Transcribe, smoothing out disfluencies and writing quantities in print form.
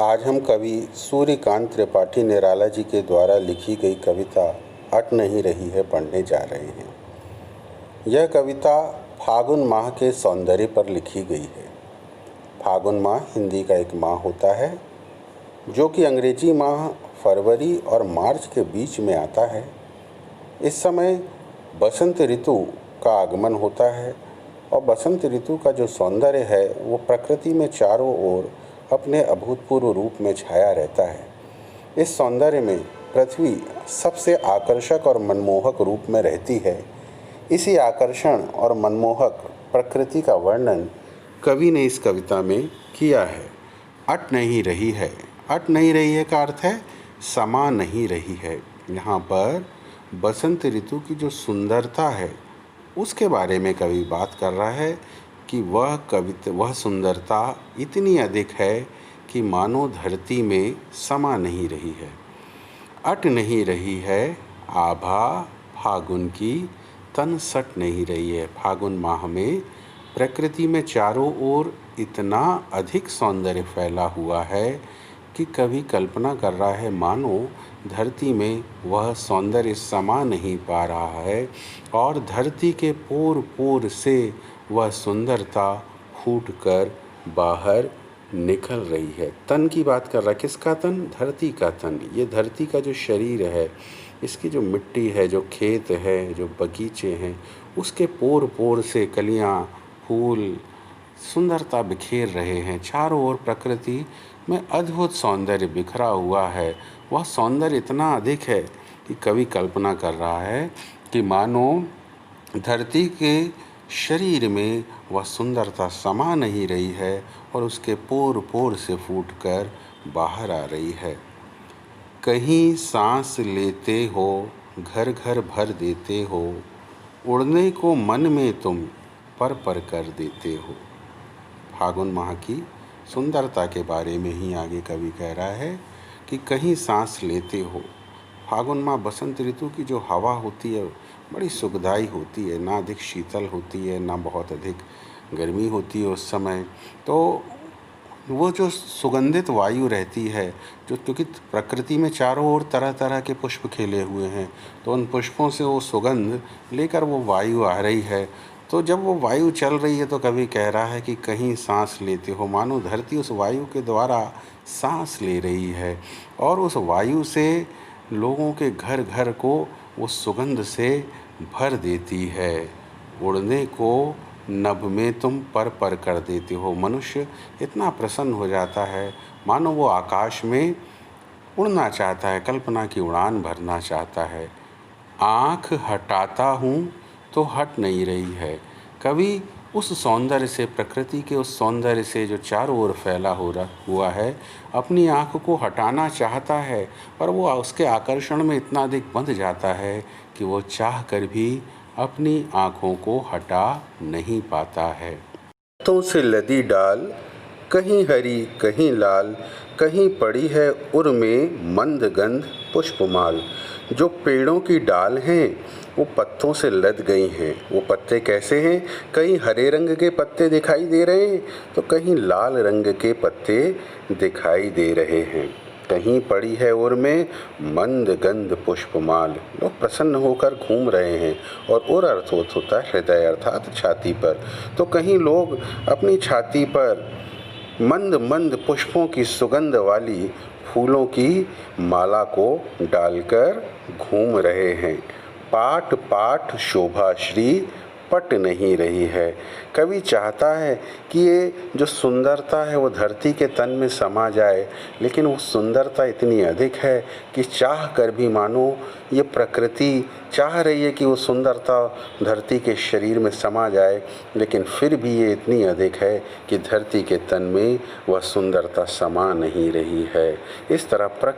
आज हम कवि सूर्यकांत त्रिपाठी निराला जी के द्वारा लिखी गई कविता अट नहीं रही है पढ़ने जा रहे हैं। यह कविता फागुन माह के सौंदर्य पर लिखी गई है। फागुन माह हिंदी का एक माह होता है जो कि अंग्रेजी माह फरवरी और मार्च के बीच में आता है। इस समय बसंत ऋतु का आगमन होता है और बसंत ऋतु का जो सौंदर्य है वो प्रकृति में चारों ओर अपने अभूतपूर्व रूप में छाया रहता है। इस सौंदर्य में पृथ्वी सबसे आकर्षक और मनमोहक रूप में रहती है। इसी आकर्षण और मनमोहक प्रकृति का वर्णन कवि ने इस कविता में किया है। अट नहीं रही है, अट नहीं रही है का अर्थ है समा नहीं रही है। यहाँ पर बसंत ऋतु की जो सुंदरता है उसके बारे में कवि बात कर रहा है कि वह सुंदरता इतनी अधिक है कि मानो धरती में समा नहीं रही है। अट नहीं रही है आभा फागुन की, तन सट नहीं रही है। फागुन माह में प्रकृति में चारों ओर इतना अधिक सौंदर्य फैला हुआ है कि कवि कल्पना कर रहा है मानो धरती में वह सौंदर्य समा नहीं पा रहा है और धरती के पोर पोर से वह सुंदरता फूट कर बाहर निकल रही है। तन की बात कर रहा है, किसका तन? धरती का तन। ये धरती का जो शरीर है, इसकी जो मिट्टी है, जो खेत है, जो बगीचे हैं, उसके पोर पोर से कलियां, फूल, सुंदरता बिखेर रहे हैं। चारों ओर प्रकृति में अद्भुत सौंदर्य बिखरा हुआ है। वह सौंदर्य इतना अधिक है कि कवि कल्पना कर रहा है कि मानो धरती के शरीर में वह सुंदरता समा नहीं रही है और उसके पोर पोर से फूटकर बाहर आ रही है। कहीं सांस लेते हो, घर घर भर देते हो, उड़ने को मन में तुम पर पर कर देते हो। फागुन माह की सुंदरता के बारे में ही आगे कवि कह रहा है कि कहीं सांस लेते हो। फागुन माह बसंत ऋतु की जो हवा होती है बड़ी सुखदाई होती है, ना अधिक शीतल होती है ना बहुत अधिक गर्मी होती है उस समय। तो वो जो सुगंधित वायु रहती है, जो क्योंकि प्रकृति में चारों ओर तरह तरह के पुष्प खिले हुए हैं, तो उन पुष्पों से वो सुगंध लेकर वो वायु आ रही है। तो जब वो वायु चल रही है तो कवि कह रहा है कि कहीं सांस लेते हो, मानो धरती उस वायु के द्वारा सांस ले रही है और उस वायु से लोगों के घर घर को वो सुगंध से भर देती है। उड़ने को नभ में तुम पर पर कर देते हो। मनुष्य इतना प्रसन्न हो जाता है मानो वो आकाश में उड़ना चाहता है, कल्पना की उड़ान भरना चाहता है। आँख हटाता हूँ तो हट नहीं रही है। कवि उस सौंदर्य से, प्रकृति के उस सौंदर्य से जो चारों ओर फैला हुआ है, अपनी आँख को हटाना चाहता है पर वो उसके आकर्षण में इतना अधिक बंध जाता है कि वो चाह कर भी अपनी आँखों को हटा नहीं पाता है। पत्तों से लदी डाल, कहीं हरी कहीं लाल, कहीं पड़ी है उर में मंद गंध पुष्पमाल। जो पेड़ों की डाल हैं वो पत्तों से लद गई हैं। वो पत्ते कैसे हैं? कहीं हरे रंग के पत्ते दिखाई दे रहे हैं तो कहीं लाल रंग के पत्ते दिखाई दे रहे हैं। कहीं पड़ी है उर में मंद गंध पुष्पमाल। लोग प्रसन्न होकर घूम रहे हैं और उर अर्थ होता है हृदय अर्थात छाती पर। तो कहीं लोग अपनी छाती पर मंद मंद पुष्पों की सुगंध वाली फूलों की माला को डालकर घूम रहे हैं। पाट पाट शोभा श्री पट नहीं रही है। कवि चाहता है कि ये जो सुंदरता है वो धरती के तन में समा जाए, लेकिन वो सुंदरता इतनी अधिक है कि चाह कर भी मानो ये प्रकृति चाह रही है कि वो सुंदरता धरती के शरीर में समा जाए, लेकिन फिर भी ये इतनी अधिक है कि धरती के तन में वह सुंदरता समा नहीं रही है। इस तरह प्रकृति